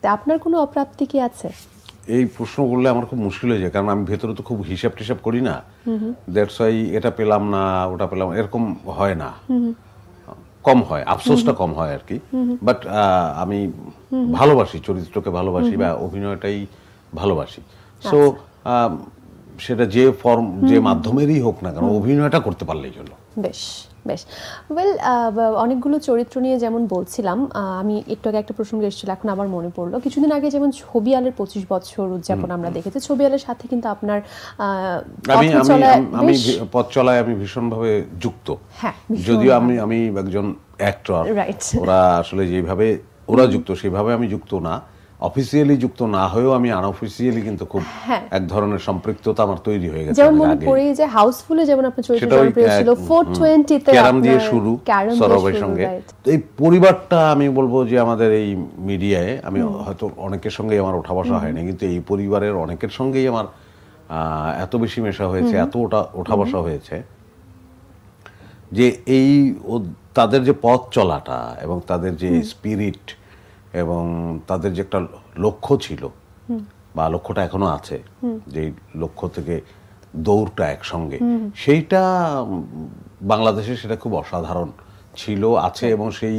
তা আপনার কোনো অপ্রাপ্তি কি আছে? এই প্রশ্ন করলে আমার খুব মুশকিল হয়ে যায়, কারণ আমি ভেতরে তো খুব হিসাব টিসাব করি না। দ্যাটস ওয়াই এটা পেলাম না, ওটা পেলাম, এরকম হয় না, কম হয়, আফসোসটা কম হয় আর কি। বাট আমি ভালোবাসি, চরিত্রকে ভালোবাসি বা অভিনয়টাই ভালোবাসি। সো সেটা যে ফর্ম, যে মাধ্যমেরই হোক না কেন, অভিনয়টা করতে পারলেই হলো। বেশ বেশ ওয়েল, অনেকগুলো চরিত্র নিয়ে যেমন বলছিলাম, আমি একটু আগে একটা প্রসঙ্গ এসেছিল, এখন আমার মনে পড়লো কিছুদিন আগে যেমন ছবি আলের 25 বছর উদযাপন আমরা দেখেছি। ছবি আলের সাথে কিন্তু আপনার আমি পথ চলায় আমি ভীষণভাবে যুক্ত। যদিও আমি একজন অ্যাক্টর, ওরা আসলে যেভাবে ওরা যুক্ত সেভাবে আমি যুক্ত না, অফিসিয়ালি যুক্ত না হয়েও আমি আনঅফিসিয়ালি কিন্তু খুব এক ধরনের সম্পৃক্ততা আমার তৈরি হয়ে গেছে। যেমন মনে পড়ে যে হাউসফুলে যেমন আপনার চরিত্র জনপ্রিয় ছিল, 420 তে ক্যারাম দিয়ে শুরু, সৌরভের সঙ্গে। এই পরিবারটা আমি বলবো যে আমাদের এই মিডিয়ায়, আমি হয়তো অনেকের সঙ্গে আমার ওঠা বসা হয়নি, কিন্তু এই পরিবারের অনেকের সঙ্গেই আমার এত বেশি মেশা হয়েছে, এত ওঠা বসা হয়েছে যে এই তাদের যে পথ চলাটা এবং তাদের যে স্পিরিট এবং তাদের যে একটা লক্ষ্য ছিল বা লক্ষ্যটা এখনো আছে, যে লক্ষ্য থেকে দৌড়টা একসঙ্গে, সেইটা বাংলাদেশে সেটা খুব অসাধারণ ছিল, আছে, এবং সেই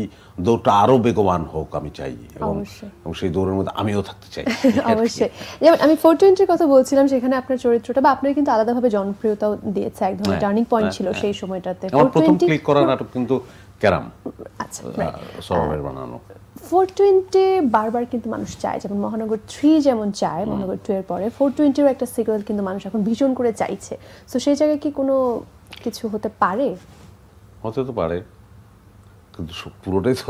দৌড়টা আরো বেগবান হোক আমি চাই, এবং সেই দৌড়ের মধ্যে আমিও থাকতে চাই। অবশ্যই। যেমন আমি 420 এর কথা বলছিলাম, সেখানে আপনার চরিত্রটা বা আপনার কিন্তু আলাদাভাবে জনপ্রিয়তাও দিয়েছে, এক ধরনের টার্নিং পয়েন্ট ছিল সেই সময়টাতে। আমার প্রথম ক্লিক করা নাটক কিন্তু ক্যারাম, আচ্ছা, সৌরভের বানানো। 420 বারবার কিন্তু মানুষ চায়, যেমন মহানগর 3 যেমন চায়, মহানগর 2 এর পরে 420 এর একটা সিকুয়েল কিন্তু মানুষ এখন ভীষণ করে চাইছে। সো সেই জায়গায় কি কোনো কিছু হতে পারে? হতে তো পারে, কিন্তু পুরোটাই তো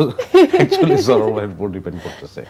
অ্যাকচুয়ালি সৌরভের উপর ডিপেন্ড করতেছে।